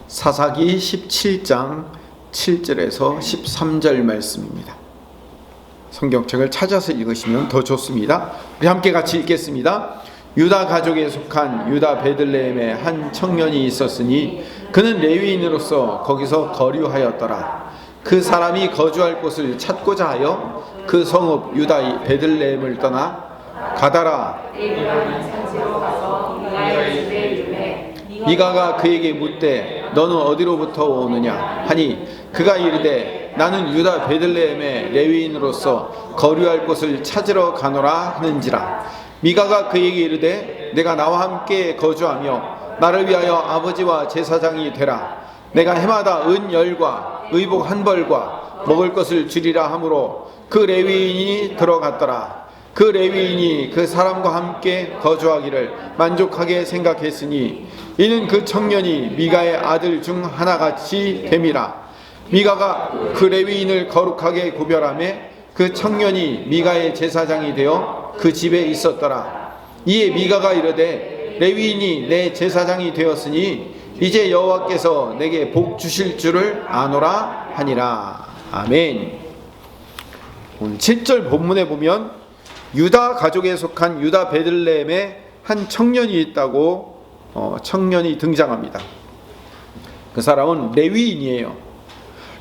사사기 17장 7절에서 13절 말씀입니다. 성경책을 찾아서 읽으시면 더 좋습니다. 우리 함께 같이 읽겠습니다. 유다 가족에 속한 유다 베들레헴에 한 청년이 있었으니 그는 레위인으로서 거기서 거류하였더라. 그 사람이 거주할 곳을 찾고자 하여 그 성읍 유다 베들레헴을 떠나 가다라 미가가 그에게 묻되 너는 어디로부터 오느냐 하니 그가 이르되 나는 유다 베들레헴의 레위인으로서 거류할 곳을 찾으러 가노라 하는지라. 미가가 그에게 이르되 내가 나와 함께 거주하며 나를 위하여 아버지와 제사장이 되라. 내가 해마다 은 10과 의복 1벌과 먹을 것을 주리라 하므로 그 레위인이 들어갔더라. 그 레위인이 그 사람과 함께 거주하기를 만족하게 생각했으니 이는 그 청년이 미가의 아들 중 하나같이 됨이라. 미가가 그 레위인을 거룩하게 구별하며 그 청년이 미가의 제사장이 되어 그 집에 있었더라. 이에 미가가 이르되 레위인이 내 제사장이 되었으니 이제 여호와께서 내게 복 주실 줄을 아노라 하니라. 아멘. 오늘 7절 본문에 보면 유다 가족에 속한 유다 베들레헴에 한 청년이 있다고 청년이 등장합니다. 그 사람은 레위인이에요.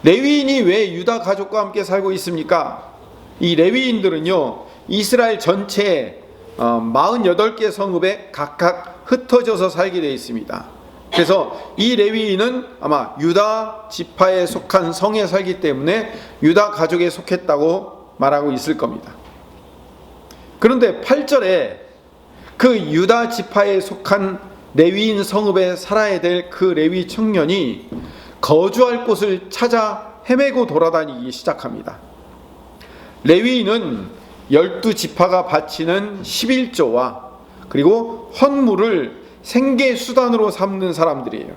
레위인이 왜 유다 가족과 함께 살고 있습니까? 이 레위인들은요 이스라엘 전체에 48개 성읍에 각각 흩어져서 살게 되어 있습니다. 그래서 이 레위인은 아마 유다 지파에 속한 성에 살기 때문에 유다 가족에 속했다고 말하고 있을 겁니다. 그런데 8절에 그 유다 지파에 속한 레위인 성읍에 살아야 될 그 레위 청년이 거주할 곳을 찾아 헤매고 돌아다니기 시작합니다. 레위인은 12지파가 바치는 11조와 그리고 헌물을 생계 수단으로 삼는 사람들이에요.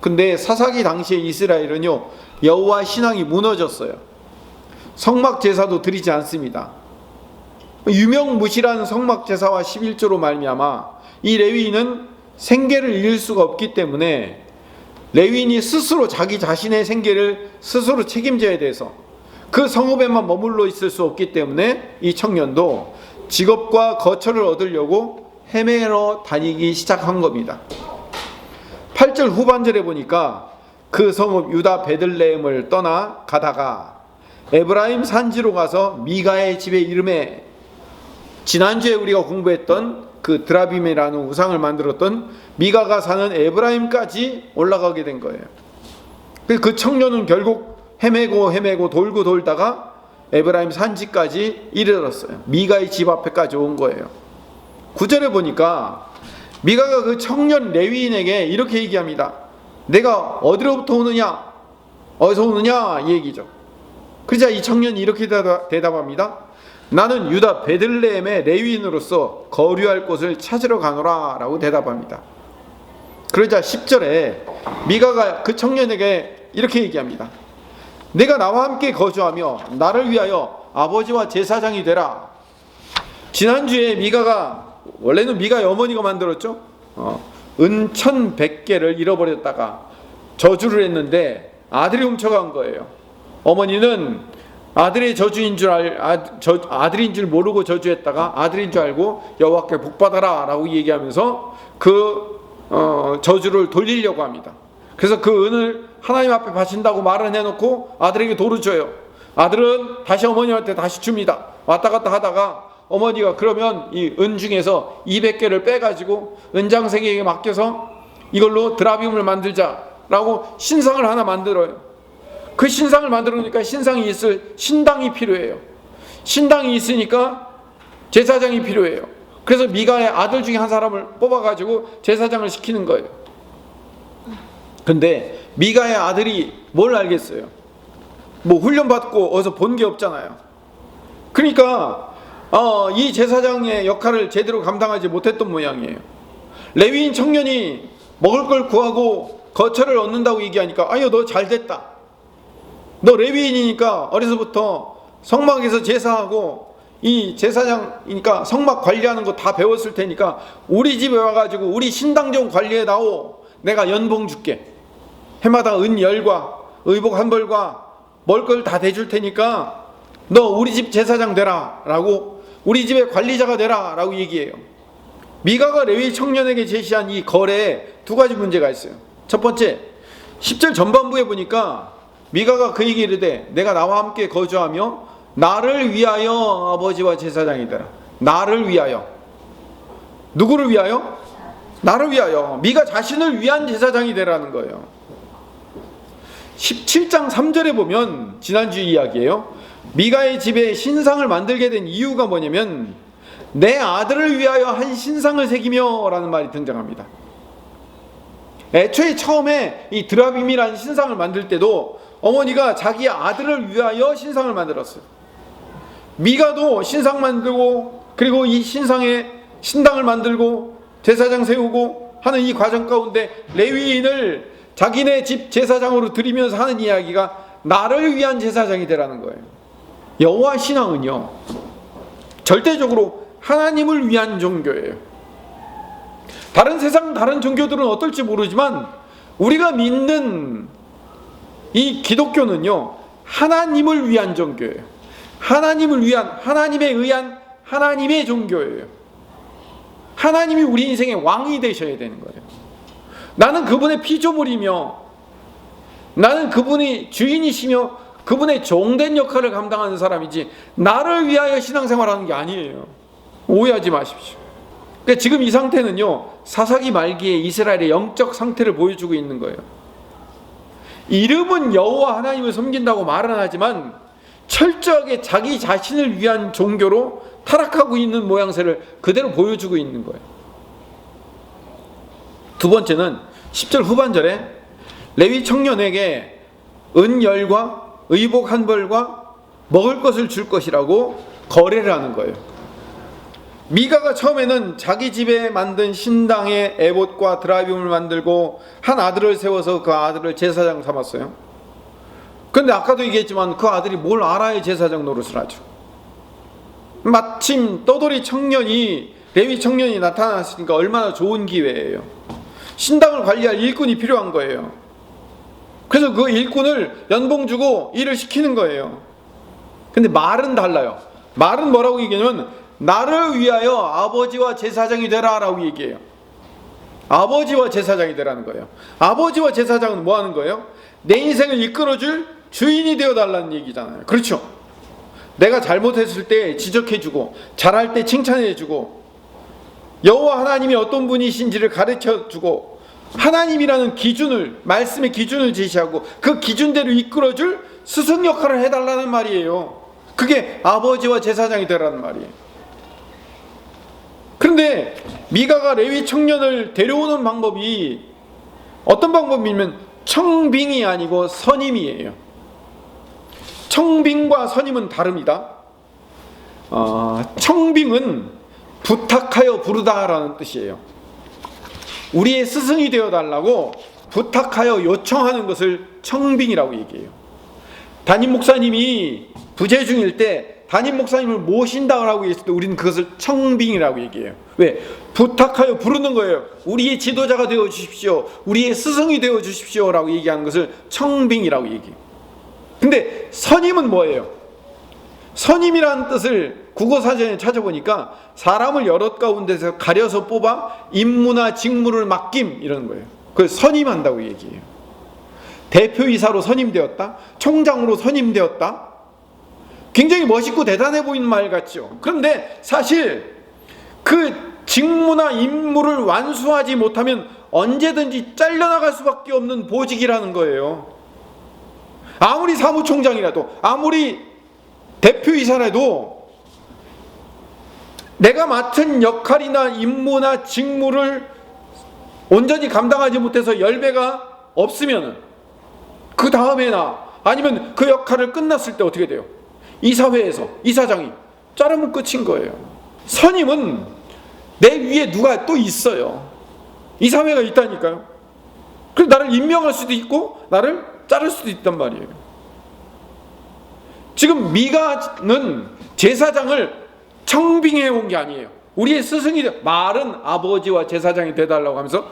근데 사사기 당시에 이스라엘은요 여호와 신앙이 무너졌어요. 성막 제사도 드리지 않습니다. 유명무실한 성막 제사와 11조로 말미암아 이 레위인은 생계를 잃을 수가 없기 때문에 레위인이 스스로 자기 자신의 생계를 스스로 책임져야 돼서 그 성읍에만 머물러 있을 수 없기 때문에 이 청년도 직업과 거처를 얻으려고 헤매러 다니기 시작한 겁니다. 8절 후반절에 보니까 그 성읍 유다 베들레헴을 떠나 가다가 에브라임 산지로 가서 미가의 집에 이름에 지난주에 우리가 공부했던 그 드라빔이라는 우상을 만들었던 미가가 사는 에브라임까지 올라가게 된 거예요. 그 청년은 결국 헤매고 돌고 돌다가 에브라임 산지까지 이르렀어요. 미가의 집 앞에까지 온 거예요. 9절에 보니까 미가가 그 청년 레위인에게 이렇게 얘기합니다. 내가 어디로부터 오느냐? 어디서 오느냐? 이 얘기죠. 그러자 이 청년이 이렇게 대답합니다. 나는 유다 베들레헴의 레위인으로서 거류할 곳을 찾으러 가노라 라고 대답합니다. 그러자 10절에 미가가 그 청년에게 이렇게 얘기합니다. 내가 나와 함께 거주하며 나를 위하여 아버지와 제사장이 되라. 지난주에 미가가 원래는 미가의 어머니가 만들었죠. 은 1100개를 잃어버렸다가 저주를 했는데 아들이 훔쳐간 거예요. 어머니는 아들의 저주인 줄 아들인 줄 모르고 저주했다가 아들인 줄 알고 여호와께 복받아라 라고 얘기하면서 그 저주를 돌리려고 합니다. 그래서 그 은을 하나님 앞에 바친다고 말은 해놓고 아들에게 도로 줘요. 아들은 다시 어머니한테 다시 줍니다. 왔다 갔다 하다가 어머니가 그러면 이 은 중에서 200개를 빼가지고 은장색에게 맡겨서 이걸로 드라빔을 만들자라고 신상을 하나 만들어요. 그 신상을 만들어놓으니까 신상이 있을 신당이 필요해요. 신당이 있으니까 제사장이 필요해요. 그래서 미가의 아들 중에 한 사람을 뽑아가지고 제사장을 시키는 거예요. 근데 미가의 아들이 뭘 알겠어요? 뭐 훈련받고 어디서 본 게 없잖아요. 그러니까 이 제사장의 역할을 제대로 감당하지 못했던 모양이에요. 레위인 청년이 먹을 걸 구하고 거처를 얻는다고 얘기하니까 아유 너 잘됐다. 너 레위인이니까 어려서부터 성막에서 제사하고 이 제사장이니까 성막 관리하는 거 다 배웠을 테니까 우리 집에 와가지고 우리 신당 좀 관리해 다오. 내가 연봉 줄게. 해마다 은열과 의복 한 벌과 먹을 걸 다 대줄 테니까 너 우리 집 제사장 되라 라고, 우리 집의 관리자가 되라 라고 얘기해요. 미가가 레위 청년에게 제시한 이 거래에 두 가지 문제가 있어요. 첫 번째, 10절 전반부에 보니까 미가가 그에게 이르되 내가 나와 함께 거주하며 나를 위하여 아버지와 제사장이 되라. 나를 위하여. 누구를 위하여? 나를 위하여. 미가 자신을 위한 제사장이 되라는 거예요. 17장 3절에 보면, 지난주 이야기예요, 미가의 집에 신상을 만들게 된 이유가 뭐냐면 내 아들을 위하여 한 신상을 새기며 라는 말이 등장합니다. 애초에 처음에 이 드라빔이라는 신상을 만들 때도 어머니가 자기 아들을 위하여 신상을 만들었어요. 미가도 신상 만들고, 그리고 이 신상에 신당을 만들고 제사장 세우고 하는 이 과정 가운데 레위인을 자기네 집 제사장으로 들이면서 하는 이야기가 나를 위한 제사장이 되라는 거예요. 여호와 신앙은요, 절대적으로 하나님을 위한 종교예요. 다른 세상 다른 종교들은 어떨지 모르지만 우리가 믿는 이 기독교는요, 하나님을 위한 종교예요. 하나님을 위한, 하나님에 의한 하나님의 종교예요. 하나님이 우리 인생의 왕이 되셔야 되는 거예요. 나는 그분의 피조물이며 나는 그분이 주인이시며 그분의 종된 역할을 감당하는 사람이지 나를 위하여 신앙생활하는 게 아니에요. 오해하지 마십시오. 그러니까 지금 이 상태는요, 사사기 말기에 이스라엘의 영적 상태를 보여주고 있는 거예요. 이름은 여호와 하나님을 섬긴다고 말은 하지만 철저하게 자기 자신을 위한 종교로 타락하고 있는 모양새를 그대로 보여주고 있는 거예요. 두 번째는 10절 후반절에 레위 청년에게 은열과 의복 한 벌과 먹을 것을 줄 것이라고 거래를 하는 거예요. 미가가 처음에는 자기 집에 만든 신당에 에봇과 드라빔을 만들고 한 아들을 세워서 그 아들을 제사장 삼았어요. 그런데 아까도 얘기했지만 그 아들이 뭘 알아야 제사장 노릇을 하죠. 마침 떠돌이 청년이, 레위 청년이 나타났으니까 얼마나 좋은 기회예요. 신당을 관리할 일꾼이 필요한 거예요. 그래서 그 일꾼을 연봉 주고 일을 시키는 거예요. 근데 말은 달라요. 말은 뭐라고 얘기하냐면 나를 위하여 아버지와 제사장이 되라 라고 얘기해요. 아버지와 제사장이 되라는 거예요. 아버지와 제사장은 뭐 하는 거예요? 내 인생을 이끌어줄 주인이 되어달라는 얘기잖아요. 그렇죠? 내가 잘못했을 때 지적해주고 잘할 때 칭찬해주고 여호와 하나님이 어떤 분이신지를 가르쳐주고 하나님이라는 기준을, 말씀의 기준을 제시하고 그 기준대로 이끌어줄 스승 역할을 해달라는 말이에요. 그게 아버지와 제사장이 되라는 말이에요. 그런데 미가가 레위 청년을 데려오는 방법이 어떤 방법이냐면 청빙이 아니고 선임이에요. 청빙과 선임은 다릅니다. 청빙은 부탁하여 부르다라는 뜻이에요. 우리의 스승이 되어달라고 부탁하여 요청하는 것을 청빙이라고 얘기해요. 담임 목사님이 부재 중일 때 담임 목사님을 모신다고 했을 때 우리는 그것을 청빙이라고 얘기해요. 왜? 부탁하여 부르는 거예요. 우리의 지도자가 되어 주십시오, 우리의 스승이 되어 주십시오 라고 얘기하는 것을 청빙이라고 얘기해요. 근데 선임은 뭐예요? 선임이라는 뜻을 국어사전에 찾아보니까 사람을 여럿 가운데서 가려서 뽑아 임무나 직무를 맡김, 이런 거예요. 그걸 선임한다고 얘기해요. 대표이사로 선임되었다, 총장으로 선임되었다. 굉장히 멋있고 대단해 보이는 말 같죠. 그런데 사실 그 직무나 임무를 완수하지 못하면 언제든지 잘려나갈 수밖에 없는 보직이라는 거예요. 아무리 사무총장이라도, 아무리 대표이사라도 내가 맡은 역할이나 임무나 직무를 온전히 감당하지 못해서 열배가 없으면 그 다음에나 아니면 그 역할을 끝났을 때 어떻게 돼요? 이사회에서 이사장이 자르면 끝인 거예요. 선임은 내 위에 누가 또 있어요. 이사회가 있다니까요. 그래서 나를 임명할 수도 있고 나를 자를 수도 있단 말이에요. 지금 미가는 제사장을 청빙해 온 게 아니에요. 우리의 스승이 말은 아버지와 제사장이 되달라고 하면서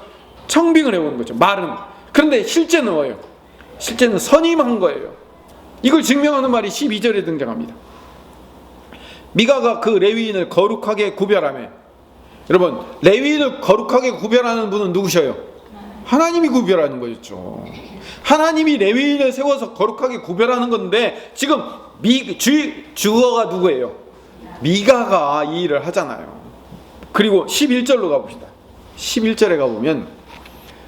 청빙을 해온 거죠. 말은. 그런데 실제는 뭐예요? 실제는 선임한 거예요. 이걸 증명하는 말이 12절에 등장합니다. 미가가 그 레위인을 거룩하게 구별하며, 여러분, 레위인을 거룩하게 구별하는 분은 누구셔요? 하나님이 구별하는 거였죠. 하나님이 레위인을 세워서 거룩하게 구별하는 건데, 지금 주어가 누구예요? 미가가 이 일을 하잖아요. 그리고 11절로 가봅시다. 11절에 가보면,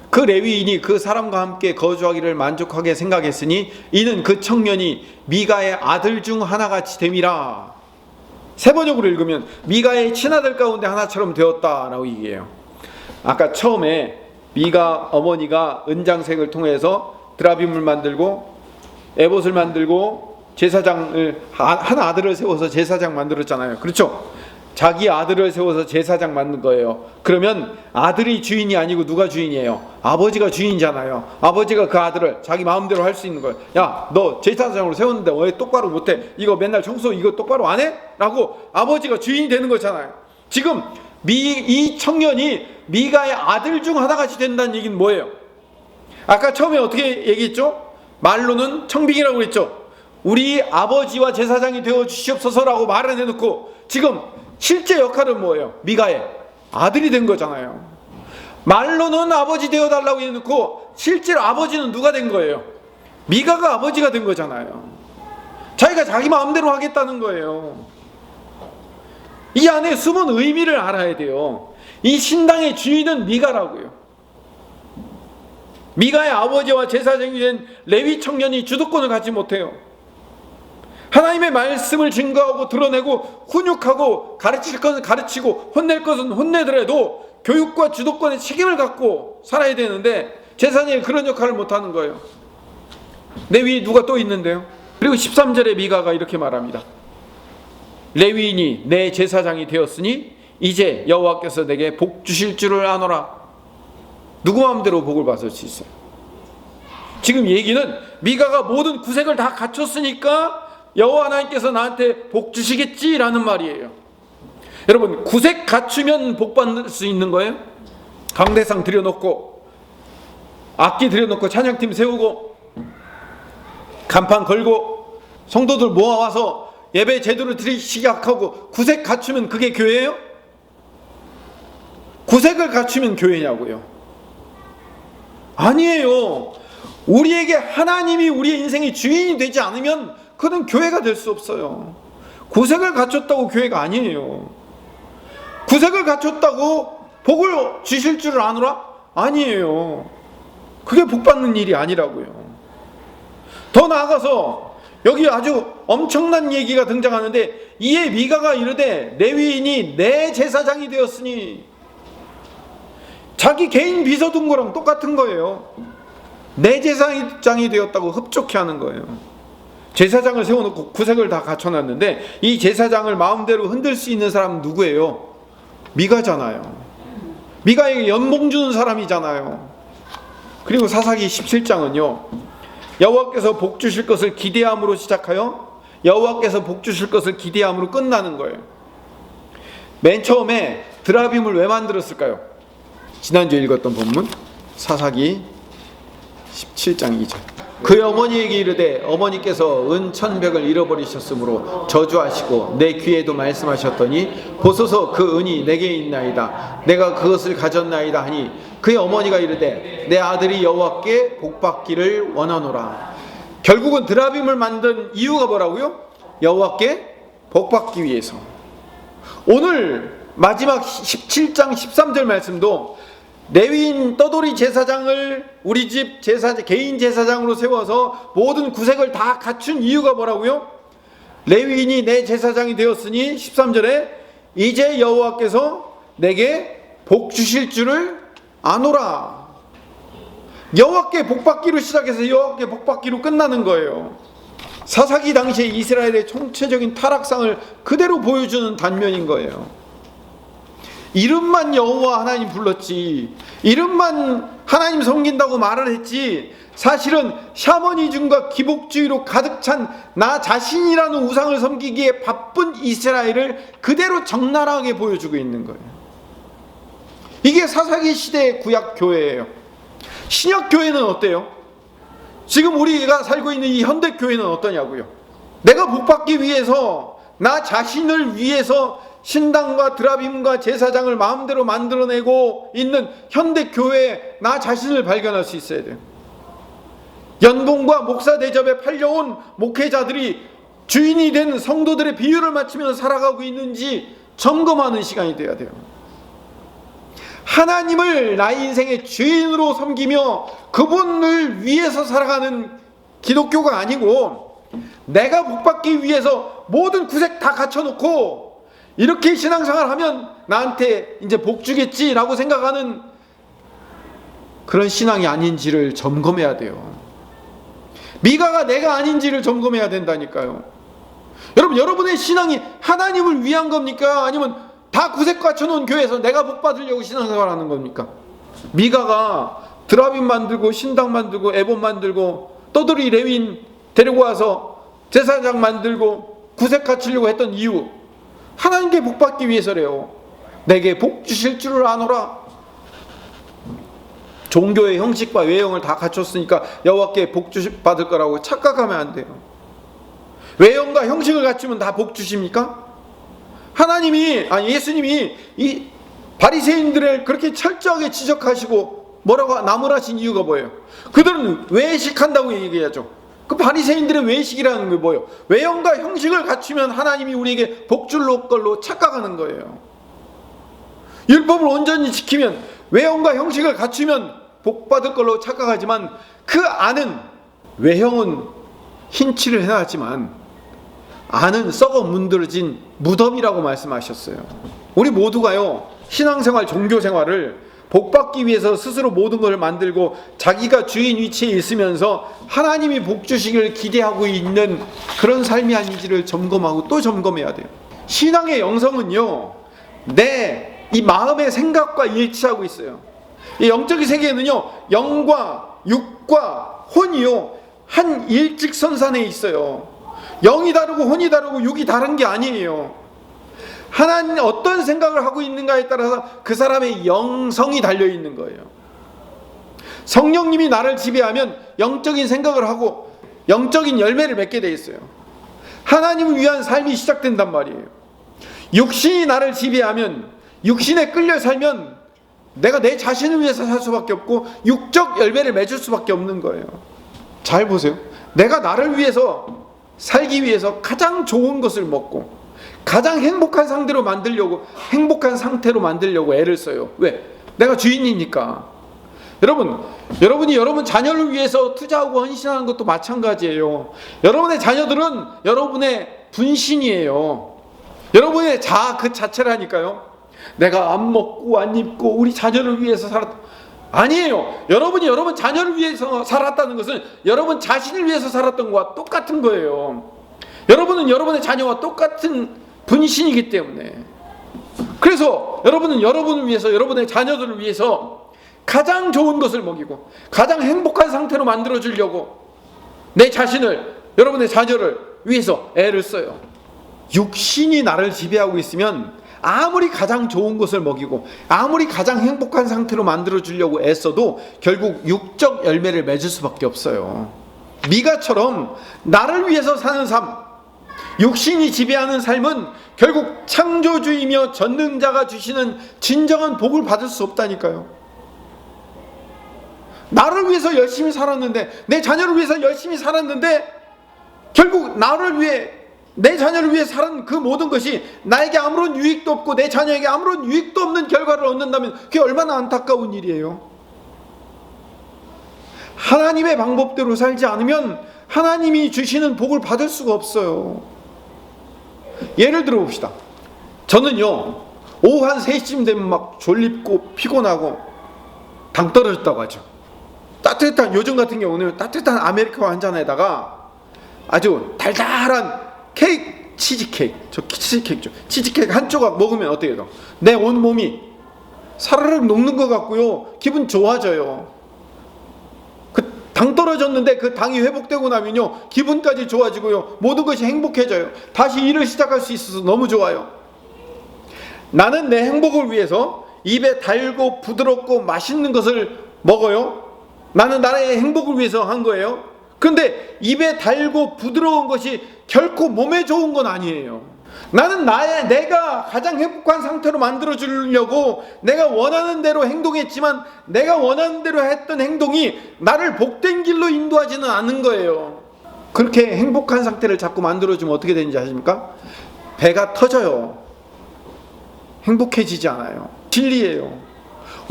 그 레위인이 그 사람과 함께 거주하기를 만족하게 생각했으니 이는 그 청년이 미가의 아들 중 하나같이 됨이라. 세 번역으로 읽으면 미가의 친아들 가운데 하나처럼 되었다라고 얘기해요. 아까 처음에 미가 어머니가 은장색을 통해서 드라빔을 만들고 에봇을 만들고 제사장을, 한 아들을 세워서 제사장 만들었잖아요. 그렇죠? 자기 아들을 세워서 제사장 만든 거예요. 그러면 아들이 주인이 아니고 누가 주인이에요? 아버지가 주인이잖아요. 아버지가 그 아들을 자기 마음대로 할 수 있는 거예요. 야, 너 제사장으로 세웠는데 왜 똑바로 못해? 이거 맨날 청소 이거 똑바로 안 해? 라고 아버지가 주인이 되는 거잖아요. 지금 이 청년이 미가의 아들 중 하나같이 된다는 얘기는 뭐예요? 아까 처음에 어떻게 얘기했죠? 말로는 청빙이라고 그랬죠. 우리 아버지와 제사장이 되어 주시옵소서라고 말을 해놓고 지금 실제 역할은 뭐예요? 미가의 아들이 된 거잖아요. 말로는 아버지 되어달라고 해놓고 실제로 아버지는 누가 된 거예요? 미가가 아버지가 된 거잖아요. 자기가 자기 마음대로 하겠다는 거예요. 이 안에 숨은 의미를 알아야 돼요. 이 신당의 주인은 미가라고요. 미가의 아버지와 제사장이 된 레위 청년이 주도권을 갖지 못해요. 하나님의 말씀을 증거하고 드러내고 훈육하고 가르칠 것은 가르치고 혼낼 것은 혼내더라도 교육과 주도권의 책임을 갖고 살아야 되는데 제사장이 그런 역할을 못하는 거예요. 내 위에 누가 또 있는데요. 그리고 13절에 미가가 이렇게 말합니다. 레위인이 내 제사장이 되었으니 이제 여호와께서 내게 복 주실 줄을 아노라. 누구 마음대로 복을 받을 수 있어요? 지금 얘기는 미가가 모든 구색을 다 갖췄으니까 여호와 하나님께서 나한테 복 주시겠지라는 말이에요. 여러분, 구색 갖추면 복 받을 수 있는 거예요? 강대상 들여놓고 악기 들여놓고 찬양팀 세우고 간판 걸고 성도들 모아와서 예배 제대로 드리기 시작하고 구색 갖추면 그게 교회예요? 구색을 갖추면 교회냐고요? 아니에요. 우리에게 하나님이 우리의 인생의 주인이 되지 않으면 그는 교회가 될 수 없어요. 구색을 갖췄다고 교회가 아니에요. 구색을 갖췄다고 복을 주실 줄을 아노라? 아니에요. 그게 복 받는 일이 아니라고요. 더 나아가서 여기 아주 엄청난 얘기가 등장하는데 이에 미가가 이르되 레위인이 내 제사장이 되었으니, 자기 개인 비서 둔 거랑 똑같은 거예요. 내 제사장이 되었다고 흡족해 하는 거예요. 제사장을 세워놓고 구색을 다 갖춰놨는데 이 제사장을 마음대로 흔들 수 있는 사람은 누구예요? 미가잖아요. 미가에게 연봉 주는 사람이잖아요. 그리고 사사기 17장은요 여호와께서 복 주실 것을 기대함으로 시작하여 여호와께서 복 주실 것을 기대함으로 끝나는 거예요. 맨 처음에 드라빔을 왜 만들었을까요? 지난주에 읽었던 본문 사사기 17장 2절. 그의 어머니에게 이르되 어머니께서 은 1,100을 잃어버리셨으므로 저주하시고 내 귀에도 말씀하셨더니 보소서 그 은이 내게 있나이다. 내가 그것을 가졌나이다 하니 그의 어머니가 이르되 내 아들이 여호와께 복받기를 원하노라. 결국은 드라빔을 만든 이유가 뭐라고요? 여호와께 복받기 위해서. 오늘 마지막 17장 13절 말씀도 레위인 떠돌이 제사장을 우리 집 개인 제사장으로 세워서 모든 구색을 다 갖춘 이유가 뭐라고요? 레위인이 내 제사장이 되었으니 13절에 이제 여호와께서 내게 복 주실 줄을 아노라. 여호와께 복받기로 시작해서 여호와께 복받기로 끝나는 거예요. 사사기 당시에 이스라엘의 총체적인 타락상을 그대로 보여주는 단면인 거예요. 이름만 여호와 하나님 불렀지, 이름만 하나님 섬긴다고 말을 했지, 사실은 샤머니즘과 기복주의로 가득 찬 나 자신이라는 우상을 섬기기에 바쁜 이스라엘을 그대로 적나라하게 보여주고 있는 거예요. 이게 사사기 시대의 구약 교회예요. 신약교회는 어때요? 지금 우리가 살고 있는 이 현대교회는 어떠냐고요? 내가 복받기 위해서, 나 자신을 위해서 신당과 드라빔과 제사장을 마음대로 만들어내고 있는 현대교회에 나 자신을 발견할 수 있어야 돼요. 연봉과 목사 대접에 팔려온 목회자들이 주인이 된 성도들의 비율을 맞추면서 살아가고 있는지 점검하는 시간이 돼야 돼요. 하나님을 나의 인생의 주인으로 섬기며 그분을 위해서 살아가는 기독교가 아니고, 내가 복받기 위해서 모든 구색 다 갖춰놓고 이렇게 신앙생활 하면 나한테 이제 복 주겠지라고 생각하는 그런 신앙이 아닌지를 점검해야 돼요. 미가가 내가 아닌지를 점검해야 된다니까요. 여러분, 여러분의 신앙이 하나님을 위한 겁니까? 아니면 다 구색 갖춰놓은 교회에서 내가 복 받으려고 신앙생활 하는 겁니까? 미가가 드라빔 만들고 신당 만들고 에봇 만들고 떠돌이 레위인 데리고 와서 제사장 만들고 구색 갖추려고 했던 이유, 하나님께 복 받기 위해서래요. 내게 복 주실 줄을 아노라. 종교의 형식과 외형을 다 갖췄으니까 여호와께 복 받을 거라고 착각하면 안 돼요. 외형과 형식을 갖추면 다 복 주십니까? 예수님이 이 바리새인들을 그렇게 철저하게 지적하시고 뭐라고 나무라신 이유가 뭐예요? 그들은 외식한다고 얘기하죠. 그 바리새인들의 외식이라는 게 뭐예요? 외형과 형식을 갖추면 하나님이 우리에게 복 줄 걸로 착각하는 거예요. 율법을 온전히 지키면, 외형과 형식을 갖추면 복 받을 걸로 착각하지만, 그 안은, 외형은 흰 칠을 해놨지만 안은 썩어 문드러진 무덤이라고 말씀하셨어요. 우리 모두가요, 신앙생활, 종교생활을 복받기 위해서 스스로 모든 걸 만들고 자기가 주인 위치에 있으면서 하나님이 복 주시기를 기대하고 있는 그런 삶이 아닌지를 점검하고 또 점검해야 돼요. 신앙의 영성은요, 내 이 마음의 생각과 일치하고 있어요. 이 영적인 세계에는요, 영과 육과 혼이요, 한 일직선상에 있어요. 영이 다르고 혼이 다르고 육이 다른 게 아니에요. 하나님 어떤 생각을 하고 있는가에 따라서 그 사람의 영성이 달려있는 거예요. 성령님이 나를 지배하면 영적인 생각을 하고 영적인 열매를 맺게 돼 있어요. 하나님을 위한 삶이 시작된단 말이에요. 육신이 나를 지배하면, 육신에 끌려 살면 내가 내 자신을 위해서 살 수밖에 없고 육적 열매를 맺을 수밖에 없는 거예요. 잘 보세요. 내가 나를 위해서 살기 위해서 가장 좋은 것을 먹고 가장 행복한 상태로 만들려고 애를 써요. 왜? 내가 주인이니까. 여러분이 여러분 자녀를 위해서 투자하고 헌신하는 것도 마찬가지예요. 여러분의 자녀들은 여러분의 분신이에요. 여러분의 자아 그 자체라니까요. 내가 안 먹고 안 입고 우리 자녀를 위해서 살았다. 아니에요. 여러분이 여러분 자녀를 위해서 살았다는 것은 여러분 자신을 위해서 살았던 것과 똑같은 거예요. 여러분은 여러분의 자녀와 똑같은 분신이기 때문에. 그래서 여러분은 여러분을 위해서, 여러분의 자녀들을 위해서 가장 좋은 것을 먹이고 가장 행복한 상태로 만들어 주려고 내 자신을, 여러분의 자녀를 위해서 애를 써요. 육신이 나를 지배하고 있으면 아무리 가장 좋은 것을 먹이고 아무리 가장 행복한 상태로 만들어 주려고 애써도 결국 육적 열매를 맺을 수밖에 없어요. 미가처럼 나를 위해서 사는 삶, 육신이 지배하는 삶은 결국 창조주이며 전능자가 주시는 진정한 복을 받을 수 없다니까요. 나를 위해서 열심히 살았는데, 내 자녀를 위해서 열심히 살았는데 결국 나를 위해, 내 자녀를 위해 살은 그 모든 것이 나에게 아무런 유익도 없고 내 자녀에게 아무런 유익도 없는 결과를 얻는다면 그게 얼마나 안타까운 일이에요. 하나님의 방법대로 살지 않으면 하나님이 주시는 복을 받을 수가 없어요. 예를 들어 봅시다. 저는요, 오후 한 3시쯤 되면 막 졸립고 피곤하고 당 떨어졌다고 하죠. 따뜻한, 요즘 같은 경우는 따뜻한 아메리카노 한 잔에다가 아주 달달한 케이크, 치즈케이크, 저 치즈케이크죠. 치즈케이크 한 조각 먹으면 어떻게 돼요? 내 온몸이 사르륵 녹는 것 같고요, 기분 좋아져요. 그 당 떨어졌는데 그 당이 회복되고 나면요, 기분까지 좋아지고요, 모든 것이 행복해져요. 다시 일을 시작할 수 있어서 너무 좋아요. 나는 내 행복을 위해서 입에 달고 부드럽고 맛있는 것을 먹어요. 나는 나의 행복을 위해서 한 거예요. 그런데 입에 달고 부드러운 것이 결코 몸에 좋은 건 아니에요. 나는 내가 가장 행복한 상태로 만들어 주려고 내가 원하는 대로 행동했지만 내가 원하는 대로 했던 행동이 나를 복된 길로 인도하지는 않은 거예요. 그렇게 행복한 상태를 자꾸 만들어주면 어떻게 되는지 아십니까? 배가 터져요. 행복해지지 않아요. 진리예요.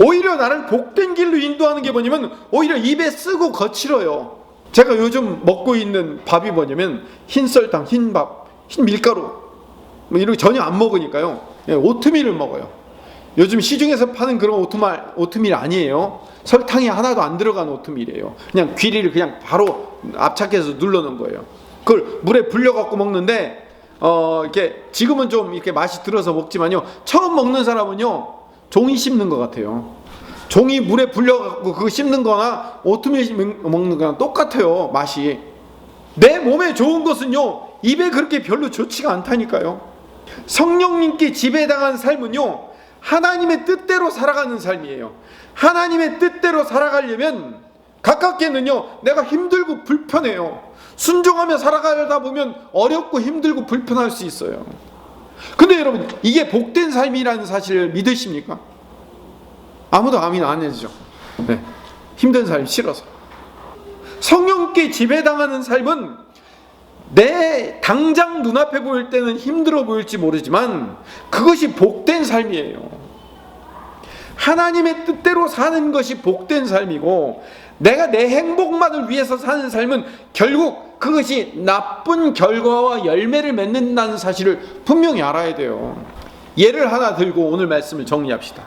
오히려 나를 복된 길로 인도하는 게 뭐냐면 오히려 입에 쓰고 거칠어요. 제가 요즘 먹고 있는 밥이 뭐냐면 흰 설탕, 흰 밥, 흰 밀가루 뭐 이런 거 전혀 안 먹으니까요. 오트밀을 먹어요. 요즘 시중에서 파는 그런 오트밀 아니에요. 설탕이 하나도 안 들어간 오트밀이에요. 그냥 귀리를 그냥 바로 압착해서 눌러놓은 거예요. 그걸 물에 불려갖고 먹는데 이렇게 지금은 좀 이렇게 맛이 들어서 먹지만요. 처음 먹는 사람은요 종이 씹는 것 같아요. 종이 물에 불려갖고 그거 씹는 거나 오트밀 먹는 거랑 똑같아요. 맛이. 내 몸에 좋은 것은요 입에 그렇게 별로 좋지가 않다니까요. 성령님께 지배당한 삶은요 하나님의 뜻대로 살아가는 삶이에요. 하나님의 뜻대로 살아가려면 가깝게는요 내가 힘들고 불편해요. 순종하며 살아가다 보면 어렵고 힘들고 불편할 수 있어요. 근데 여러분 이게 복된 삶이라는 사실을 믿으십니까? 아무도 아멘 안 해주죠. 네. 힘든 삶 싫어서. 성령께 지배당하는 삶은 내 당장 눈앞에 보일 때는 힘들어 보일지 모르지만 그것이 복된 삶이에요. 하나님의 뜻대로 사는 것이 복된 삶이고 내가 내 행복만을 위해서 사는 삶은 결국 그것이 나쁜 결과와 열매를 맺는다는 사실을 분명히 알아야 돼요. 예를 하나 들고 오늘 말씀을 정리합시다.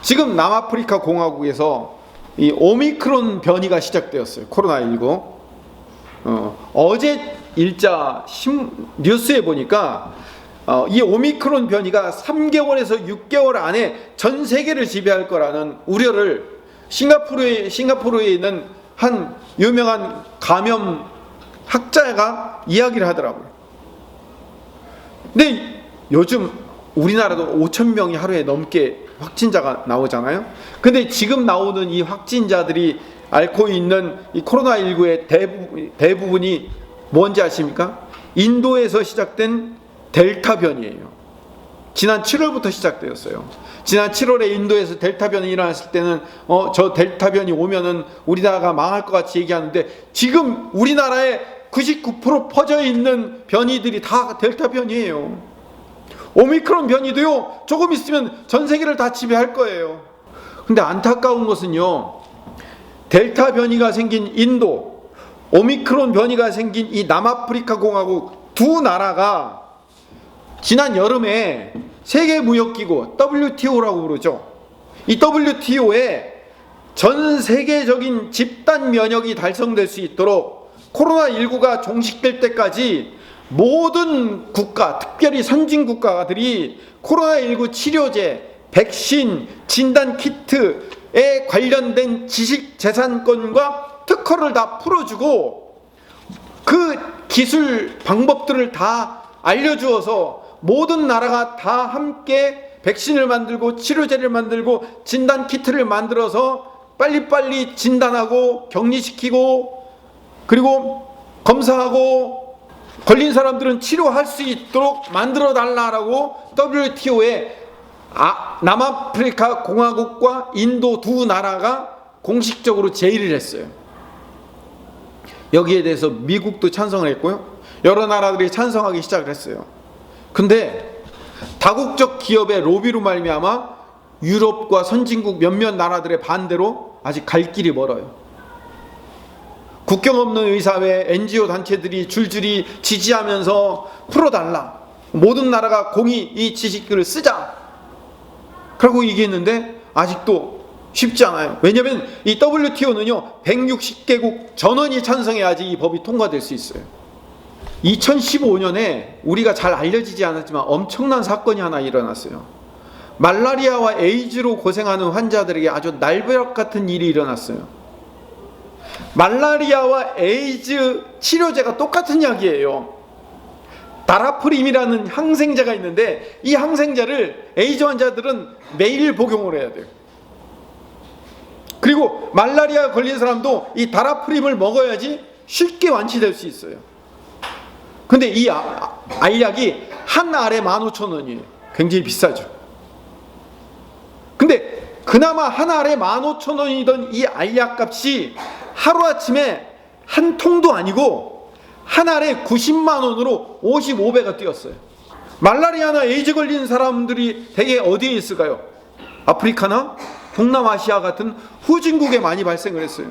지금 남아프리카 공화국에서 이 오미크론 변이가 시작되었어요. 코로나19. 어제 일자 뉴스에 보니까 이 오미크론 변이가 3개월에서 6개월 안에 전 세계를 지배할 거라는 우려를 싱가포르에 있는 한 유명한 감염 학자가 이야기를 하더라고요. 근데 요즘 우리나라도 5,000명이 하루에 넘게 확진자가 나오잖아요. 근데 지금 나오는 이 확진자들이 앓고 있는 이 코로나19의 대부분이 뭔지 아십니까? 인도에서 시작된 델타 변이에요. 지난 7월부터 시작되었어요. 지난 7월에 인도에서 델타 변이 일어났을 때는 저 델타 변이 오면은 우리나라가 망할 것 같이 얘기하는데 지금 우리나라에 99% 퍼져 있는 변이들이 다 델타 변이에요. 오미크론 변이도요 조금 있으면 전 세계를 다 지배할 거예요. 근데 안타까운 것은요 델타 변이가 생긴 인도, 오미크론 변이가 생긴 이 남아프리카 공화국 두 나라가 지난 여름에 세계무역기구 WTO라고 부르죠. 이 WTO에 전 세계적인 집단 면역이 달성될 수 있도록 코로나19가 종식될 때까지 모든 국가, 특별히 선진 국가들이 코로나19 치료제, 백신, 진단키트에 관련된 지식 재산권과 특허를 다 풀어주고 그 기술 방법들을 다 알려주어서 모든 나라가 다 함께 백신을 만들고 치료제를 만들고 진단키트를 만들어서 빨리빨리 진단하고 격리시키고 그리고 검사하고 걸린 사람들은 치료할 수 있도록 만들어 달라라고 WTO에 남아프리카 공화국과 인도 두 나라가 공식적으로 제의를 했어요. 여기에 대해서 미국도 찬성을 했고요. 여러 나라들이 찬성하기 시작을 했어요. 근데 다국적 기업의 로비로 말미암아 유럽과 선진국 몇몇 나라들의 반대로 아직 갈 길이 멀어요. 국경 없는 의사회 NGO 단체들이 줄줄이 지지하면서 풀어달라. 모든 나라가 공히 이 지식들을 쓰자. 그러고 얘기했는데 아직도 쉽지 않아요. 왜냐하면 이 WTO는요 160개국 전원이 찬성해야지 이 법이 통과될 수 있어요. 2015년에 우리가 잘 알려지지 않았지만 엄청난 사건이 하나 일어났어요. 말라리아와 에이즈로 고생하는 환자들에게 아주 날벼락 같은 일이 일어났어요. 말라리아와 에이즈 치료제가 똑같은 약이에요. 다라프림이라는 항생제가 있는데 이 항생제를 에이즈 환자들은 매일 복용을 해야 돼요. 그리고 그리고 말라리아 걸린 사람도 이 다라프림을 먹어야지 쉽게 완치될 수 있어요. 근데 이 알약이 한 알에 15,000원이에요. 굉장히 비싸죠. 근데 그나마 한 알에 15,000원이던 이 알약 값이 하루아침에 한 통도 아니고 한 알에 90만 원으로 55배가 뛰었어요. 말라리아나 에이즈 걸린 사람들이 대개 어디에 있을까요? 아프리카나 동남아시아 같은 후진국에 많이 발생을 했어요.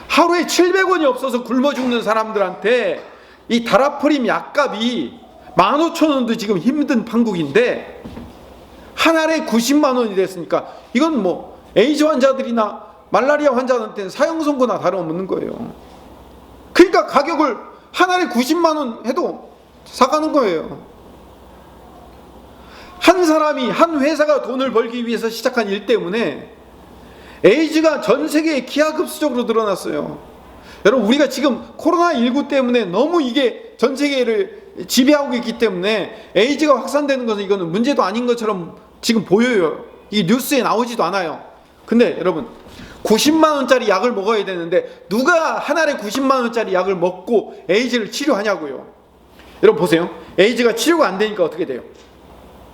하루에 700원이 없어서 굶어 죽는 사람들한테 이 다라프림 약값이 15,000원도 지금 힘든 판국인데 한 알에 90만 원이 됐으니까 이건 뭐 에이즈 환자들이나 말라리아 환자한테는 사형 선고나 다름없는 거예요. 그러니까 가격을 한 알에 90만 원 해도 사가는 거예요. 한 사람이, 한 회사가 돈을 벌기 위해서 시작한 일 때문에 에이즈가 전 세계에 기하급수적으로 늘어났어요. 여러분, 우리가 지금 코로나19 때문에 너무 이게 전 세계를 지배하고 있기 때문에 에이즈가 확산되는 것은 이거는 문제도 아닌 것처럼 지금 보여요. 이 뉴스에 나오지도 않아요. 근데 여러분, 90만 원짜리 약을 먹어야 되는데 누가 한 알에 90만 원짜리 약을 먹고 에이즈를 치료하냐고요. 여러분 보세요. 에이즈가 치료가 안 되니까 어떻게 돼요?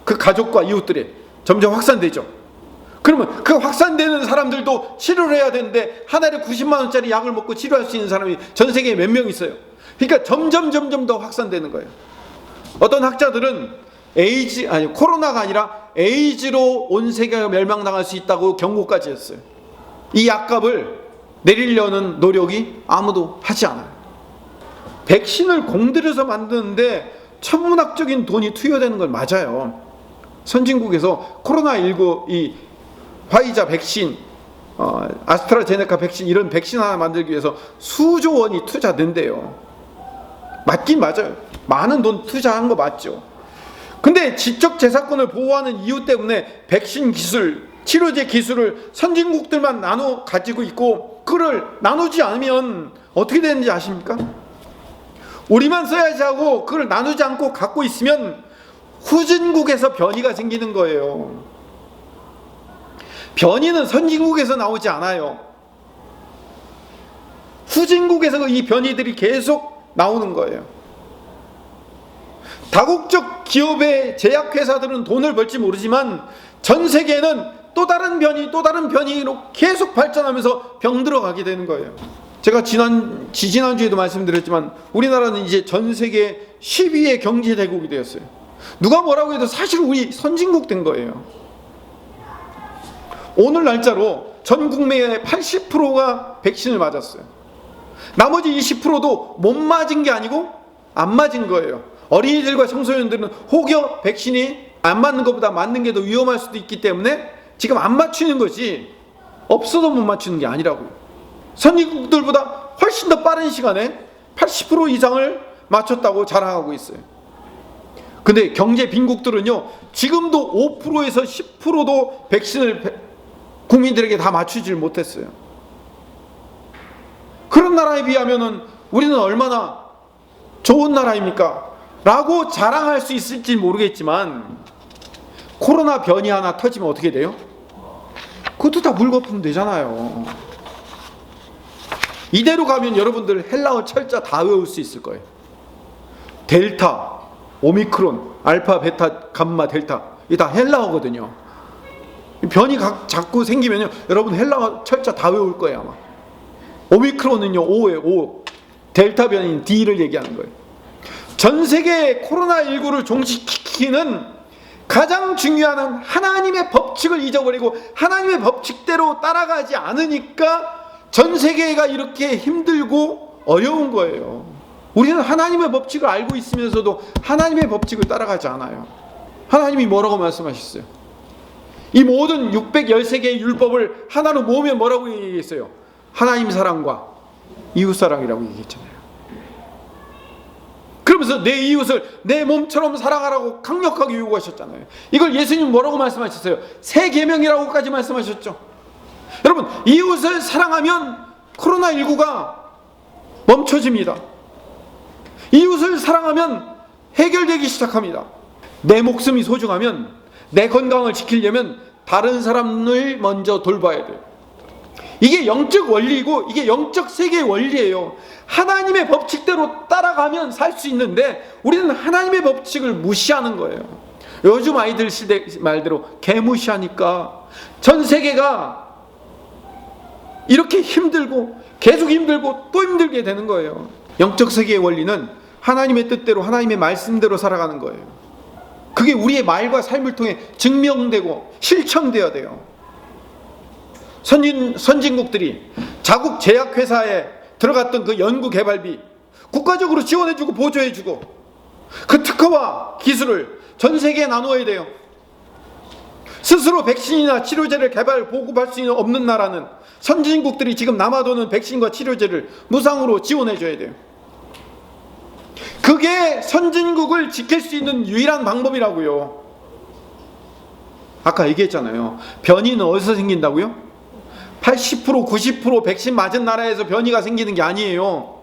그 가족과 이웃들이 점점 확산되죠. 그러면 그 확산되는 사람들도 치료를 해야 되는데 한 알에 90만 원짜리 약을 먹고 치료할 수 있는 사람이 전 세계에 몇 명 있어요. 그러니까 점점 더 확산되는 거예요. 어떤 학자들은 코로나가 아니라 에이즈로 온 세계가 멸망당할 수 있다고 경고까지 했어요. 이 약값을 내리려는 노력이 아무도 하지 않아요. 백신을 공들여서 만드는데 천문학적인 돈이 투여되는 건 맞아요. 선진국에서 코로나19 이 화이자 백신, 아스트라제네카 백신 이런 백신 하나 만들기 위해서 수조 원이 투자된대요. 맞긴 맞아요. 많은 돈 투자한 거 맞죠. 근데 지적재산권을 보호하는 이유 때문에 백신 기술, 치료제 기술을 선진국들만 나눠 가지고 있고 그걸 나누지 않으면 어떻게 되는지 아십니까? 우리만 써야지 하고 그걸 나누지 않고 갖고 있으면 후진국에서 변이가 생기는 거예요. 변이는 선진국에서 나오지 않아요. 후진국에서 이 변이들이 계속 나오는 거예요. 다국적 기업의 제약회사들은 돈을 벌지 모르지만 전 세계는 또 다른 변이로 계속 발전하면서 병들어가게 되는 거예요. 제가 지지난주에도 말씀드렸지만 우리나라는 이제 전 세계 10위의 경제대국이 되었어요. 누가 뭐라고 해도 사실 우리 선진국 된 거예요. 오늘 날짜로 전 국민의 80%가 백신을 맞았어요. 나머지 20%도 못 맞은 게 아니고 안 맞은 거예요. 어린이들과 청소년들은 혹여 백신이 안 맞는 것보다 맞는 게 더 위험할 수도 있기 때문에 지금 안 맞추는 거지 없어도 못 맞추는 게 아니라고요. 선진국들보다 훨씬 더 빠른 시간에 80% 이상을 맞췄다고 자랑하고 있어요. 근데 경제 빈국들은요 지금도 5%에서 10%도 백신을 국민들에게 다 맞추질 못했어요. 그런 나라에 비하면은 우리는 얼마나 좋은 나라입니까? 라고 자랑할 수 있을지 모르겠지만 코로나 변이 하나 터지면 어떻게 돼요? 그것도 다 물거품 되잖아요. 이대로 가면 여러분들 헬라어 철자 다 외울 수 있을 거예요. 델타, 오미크론, 알파, 베타, 감마, 델타 이게 다 헬라어거든요. 변이 자꾸 생기면요 여러분 헬라어 철자 다 외울 거예요 아마. 오미크론은요 O예요. O. 델타 변이인 D를 얘기하는 거예요. 전 세계 코로나19를 종식시키는 가장 중요한 하나님의 법칙을 잊어버리고 하나님의 법칙대로 따라가지 않으니까 전 세계가 이렇게 힘들고 어려운 거예요. 우리는 하나님의 법칙을 알고 있으면서도 하나님의 법칙을 따라가지 않아요. 하나님이 뭐라고 말씀하셨어요? 이 모든 613개의 율법을 하나로 모으면 뭐라고 얘기했어요? 하나님 사랑과 이웃사랑이라고 얘기했잖아요. 그러면서 내 이웃을 내 몸처럼 사랑하라고 강력하게 요구하셨잖아요. 이걸 예수님 뭐라고 말씀하셨어요? 새 계명이라고까지 말씀하셨죠. 여러분 이웃을 사랑하면 코로나19가 멈춰집니다. 이웃을 사랑하면 해결되기 시작합니다. 내 목숨이 소중하면 내 건강을 지키려면 다른 사람을 먼저 돌봐야 돼요. 이게 영적 원리이고 이게 영적 세계의 원리예요. 하나님의 법칙대로 따라가면 살 수 있는데 우리는 하나님의 법칙을 무시하는 거예요. 요즘 아이들 시대 말대로 개무시하니까 전 세계가 이렇게 힘들고 계속 힘들고 또 힘들게 되는 거예요. 영적 세계의 원리는 하나님의 뜻대로 하나님의 말씀대로 살아가는 거예요. 그게 우리의 말과 삶을 통해 증명되고 실천되어야 돼요. 선진국들이 자국 제약회사에 들어갔던 그 연구 개발비 국가적으로 지원해주고 보조해주고 그 특허와 기술을 전 세계에 나누어야 돼요. 스스로 백신이나 치료제를 개발 보급할 수 없는 나라는 선진국들이 지금 남아도는 백신과 치료제를 무상으로 지원해줘야 돼요. 그게 선진국을 지킬 수 있는 유일한 방법이라고요. 아까 얘기했잖아요. 변이는 어디서 생긴다고요? 80% 90% 백신 맞은 나라에서 변이가 생기는 게 아니에요.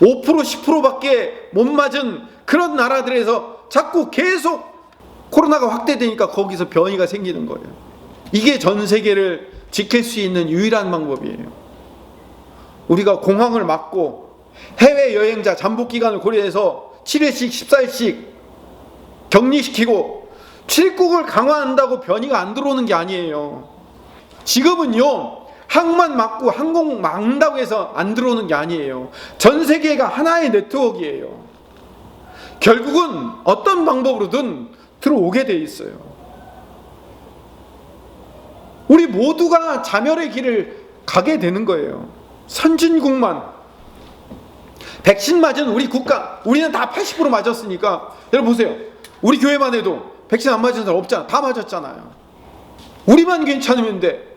5% 10%밖에 못 맞은 그런 나라들에서 자꾸 계속 코로나가 확대되니까 거기서 변이가 생기는 거예요. 이게 전 세계를 지킬 수 있는 유일한 방법이에요. 우리가 공황을 막고 해외여행자 잠복 기간을 고려해서 7일씩 14일씩 격리시키고 출국을 강화한다고 변이가 안 들어오는 게 아니에요. 지금은요, 항만 막고 항공 막는다고 해서 안 들어오는 게 아니에요. 전 세계가 하나의 네트워크예요. 결국은 어떤 방법으로든 들어오게 돼 있어요. 우리 모두가 자멸의 길을 가게 되는 거예요. 선진국만 백신 맞은 우리 국가, 우리는 다 80% 맞았으니까 여러분 보세요. 우리 교회만 해도 백신 안 맞은 사람 없잖아. 다 맞았잖아요. 우리만 괜찮으면 돼.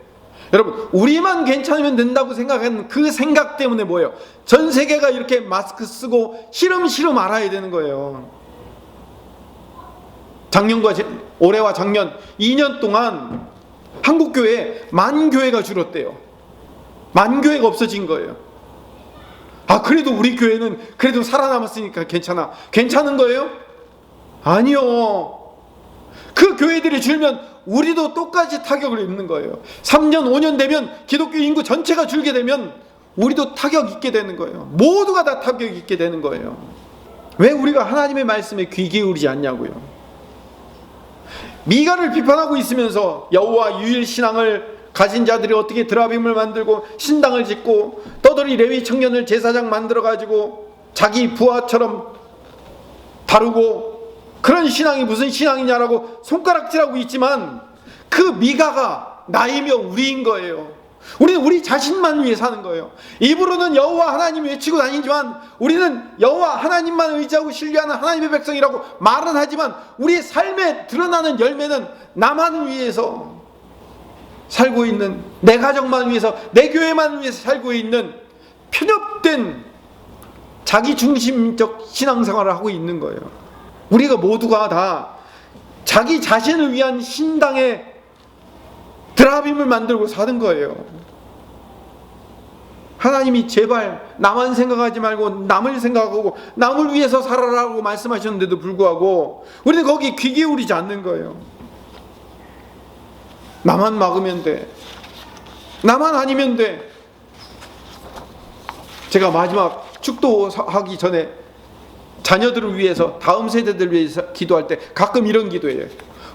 여러분, 우리만 괜찮으면 된다고 생각하는 그 생각 때문에 뭐예요? 전 세계가 이렇게 마스크 쓰고 시름시름 알아야 되는 거예요. 작년과 올해와 작년 2년 동안 한국 교회에 10,000교회가 줄었대요. 10,000교회가 없어진 거예요. 아, 그래도 우리 교회는 그래도 살아남았으니까 괜찮아. 괜찮은 거예요? 아니요. 그 교회들이 줄면 우리도 똑같이 타격을 입는 거예요. 3년 5년 되면 기독교 인구 전체가 줄게 되면 우리도 타격 입게 되는 거예요. 모두가 다 타격 입게 되는 거예요. 왜 우리가 하나님의 말씀에 귀 기울이지 않냐고요. 미가를 비판하고 있으면서 여호와 유일 신앙을 가진 자들이 어떻게 드라빔을 만들고 신당을 짓고 떠돌이 레위 청년을 제사장 만들어 가지고 자기 부하처럼 다루고 그런 신앙이 무슨 신앙이냐라고 손가락질하고 있지만 그 미가가 나이며 우리인 거예요. 우리는 우리 자신만 위해 사는 거예요. 입으로는 여호와 하나님 외치고 다니지만 우리는 여호와 하나님만 의지하고 신뢰하는 하나님의 백성이라고 말은 하지만 우리의 삶에 드러나는 열매는 나만 위해서 살고 있는, 내 가정만 위해서, 내 교회만 위해서 살고 있는 편협된 자기중심적 신앙생활을 하고 있는 거예요. 우리가 모두가 다 자기 자신을 위한 신당의 드라빔을 만들고 사는 거예요. 하나님이 제발 나만 생각하지 말고 남을 생각하고 남을 위해서 살아라고 말씀하셨는데도 불구하고 우리는 거기 귀 기울이지 않는 거예요. 나만 막으면 돼. 나만 아니면 돼. 제가 마지막 축도하기 전에 자녀들을 위해서, 다음 세대들을 위해서 기도할 때 가끔 이런 기도해요.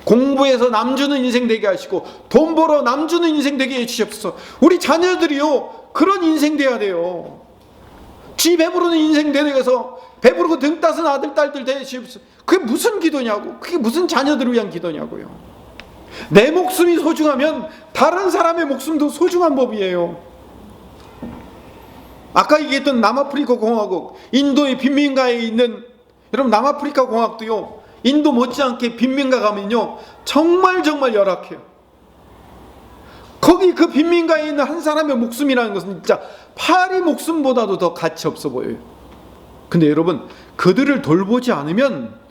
공부해서 남 주는 인생 되게 하시고 돈 벌어 남 주는 인생 되게 해주시옵소서. 우리 자녀들이요, 그런 인생 돼야 돼요. 지 배부르는 인생 되어서 배부르고 등 따스는 아들 딸들 되시옵소서. 그게 무슨 기도냐고. 그게 무슨 자녀들을 위한 기도냐고요. 내 목숨이 소중하면 다른 사람의 목숨도 소중한 법이에요. 아까 얘기했던 남아프리카 공화국, 인도의 빈민가에 있는, 여러분 남아프리카 공화국도요, 인도 못지않게 빈민가 가면요 정말 열악해요. 거기 그 빈민가에 있는 한 사람의 목숨이라는 것은 진짜 파리 목숨보다도 더 가치 없어 보여요. 근데 여러분, 그들을 돌보지 않으면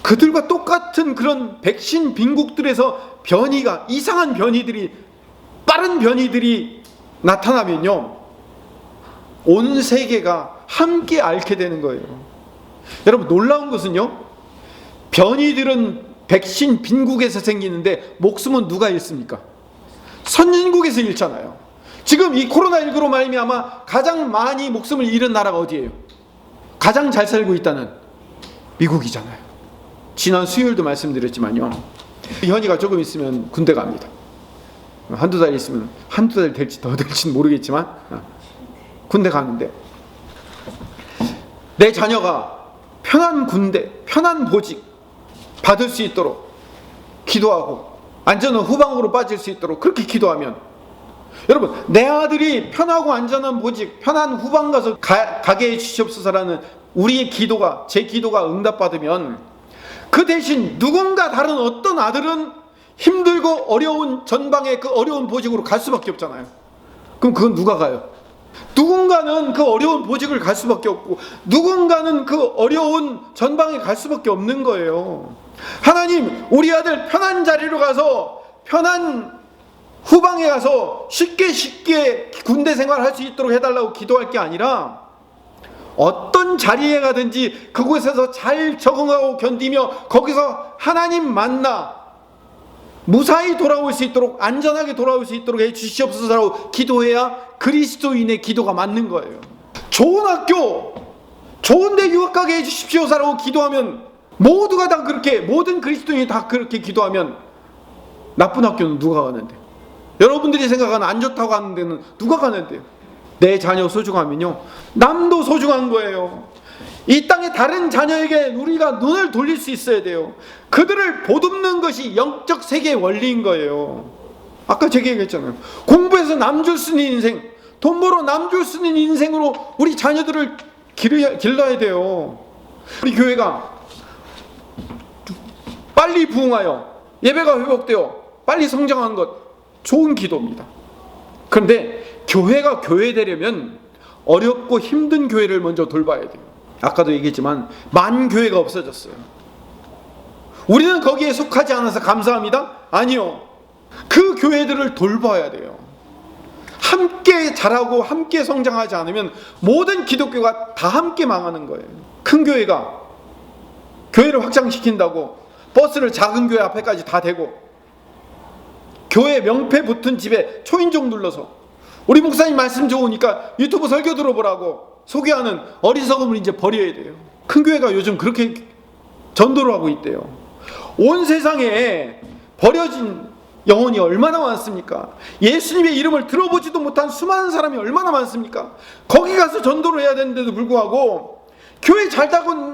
그들과 똑같은 그런 백신 빈국들에서 변이가, 이상한 변이들이, 빠른 변이들이 나타나면요 온 세계가 함께 앓게 되는 거예요. 여러분, 놀라운 것은요, 변이들은 백신 빈국에서 생기는데 목숨은 누가 잃습니까? 선진국에서 잃잖아요. 지금 이 코로나19로 말미암아 가장 많이 목숨을 잃은 나라가 어디예요? 가장 잘 살고 있다는 미국이잖아요. 지난 수요일도 말씀드렸지만요, 현이가 조금 있으면 군대 갑니다. 한두 달 있으면, 한두 달 될지 더 될지는 모르겠지만 군대 가는데, 내 자녀가 편한 군대, 편한 보직 받을 수 있도록 기도하고 안전한 후방으로 빠질 수 있도록 그렇게 기도하면, 여러분, 내 아들이 편하고 안전한 보직, 편한 후방 가서 가게 해 주시옵소서라는 우리의 기도가, 제 기도가 응답받으면, 그 대신 누군가 다른 어떤 아들은 힘들고 어려운 전방의 그 어려운 보직으로 갈 수밖에 없잖아요. 그럼 그건 누가 가요? 누군가는 그 어려운 보직을 갈 수밖에 없고, 누군가는 그 어려운 전방에 갈 수밖에 없는 거예요. 하나님, 우리 아들 편한 자리로 가서, 편한 후방에 가서 쉽게 군대 생활할 수 있도록 해달라고 기도할 게 아니라, 어떤 자리에 가든지 그곳에서 잘 적응하고 견디며 거기서 하나님 만나 무사히 돌아올 수 있도록, 안전하게 돌아올 수 있도록 해 주시옵소서라고 기도해야 그리스도인의 기도가 맞는 거예요. 좋은 학교, 좋은 데 유학 가게 해 주십시오라고 기도하면, 모두가 다 그렇게, 모든 그리스도인이 다 그렇게 기도하면 나쁜 학교는 누가 가는데? 여러분들이 생각하는 안 좋다고 하는 데는 누가 가는데요? 내 자녀 소중하면요, 남도 소중한 거예요. 이 땅의 다른 자녀에게 우리가 눈을 돌릴 수 있어야 돼요. 그들을 보듬는 것이 영적 세계의 원리인 거예요. 아까 제가 얘기했잖아요. 공부해서 남 줄 수 있는 인생, 돈 벌어 남 줄 수 있는 인생으로 우리 자녀들을 길러야 돼요. 우리 교회가 빨리 부흥하여 예배가 회복되어 빨리 성장하는 것, 좋은 기도입니다. 그런데 교회가 교회되려면 어렵고 힘든 교회를 먼저 돌봐야 돼요. 아까도 얘기했지만 만교회가 없어졌어요. 우리는 거기에 속하지 않아서 감사합니다? 아니요. 그 교회들을 돌봐야 돼요. 함께 자라고 함께 성장하지 않으면 모든 기독교가 다 함께 망하는 거예요. 큰 교회가 교회를 확장시킨다고 버스를 작은 교회 앞에까지 다 대고, 교회 명패 붙은 집에 초인종 눌러서 우리 목사님 말씀 좋으니까 유튜브 설교 들어보라고 소개하는 어리석음을 이제 버려야 돼요. 큰 교회가 요즘 그렇게 전도를 하고 있대요. 온 세상에 버려진 영혼이 얼마나 많습니까? 예수님의 이름을 들어보지도 못한 수많은 사람이 얼마나 많습니까? 거기 가서 전도를 해야 되는데도 불구하고 교회 잘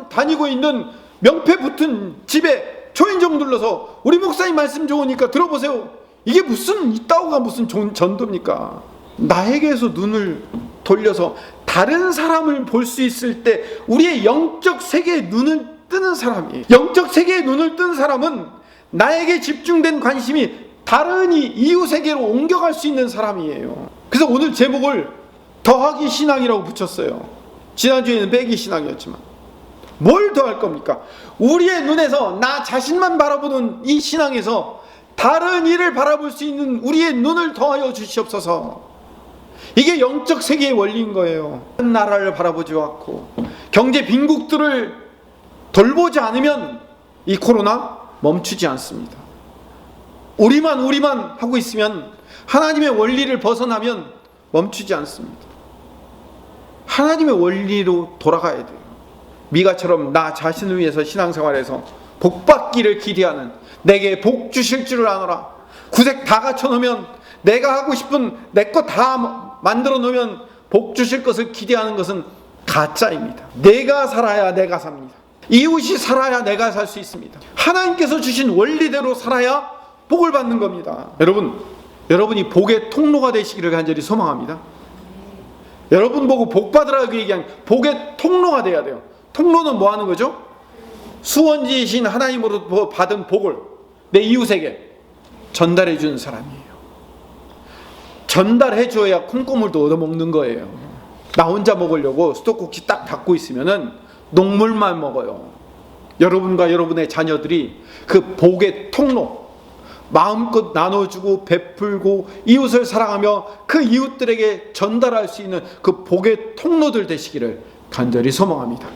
다니고 있는 명패 붙은 집에 초인종 눌러서 우리 목사님 말씀 좋으니까 들어보세요. 이게 무슨, 이따오가 무슨 전도입니까? 나에게서 눈을 돌려서 다른 사람을 볼 수 있을 때 우리의 영적 세계에 눈을 뜨는 사람이에요. 영적 세계에 눈을 뜬 사람은 나에게 집중된 관심이 다른 이웃 세계로 옮겨갈 수 있는 사람이에요. 그래서 오늘 제목을 더하기 신앙이라고 붙였어요. 지난주에는 빼기 신앙이었지만 뭘 더할 겁니까? 우리의 눈에서 나 자신만 바라보는 이 신앙에서 다른 이를 바라볼 수 있는 우리의 눈을 더하여 주시옵소서. 이게 영적 세계의 원리인 거예요. 다른 나라를 바라보지 않고 경제 빈국들을 돌보지 않으면 이 코로나 멈추지 않습니다. 우리만 하고 있으면, 하나님의 원리를 벗어나면 멈추지 않습니다. 하나님의 원리로 돌아가야 돼요. 미가처럼 나 자신을 위해서 신앙생활에서 복받기를 기대하는, 내게 복 주실 줄을 아노라, 구색 다 갖춰놓으면, 내가 하고 싶은 내 것 다 만들어 놓으면 복 주실 것을 기대하는 것은 가짜입니다. 내가 살아야 내가 삽니다. 이웃이 살아야 내가 살 수 있습니다. 하나님께서 주신 원리대로 살아야 복을 받는 겁니다. 여러분이 복의 통로가 되시기를 간절히 소망합니다. 여러분 보고 복 받으라고 얘기한 복의 통로가 돼야 돼요. 통로는 뭐 하는 거죠? 수원지이신 하나님으로 받은 복을 내 이웃에게 전달해 주는 사람이에요. 전달해 줘야 콩고물도 얻어먹는 거예요. 나 혼자 먹으려고 수도꼭지 딱 닫고 있으면은 녹물만 먹어요. 여러분과 여러분의 자녀들이 그 복의 통로, 마음껏 나눠주고 베풀고 이웃을 사랑하며 그 이웃들에게 전달할 수 있는 그 복의 통로들 되시기를 간절히 소망합니다.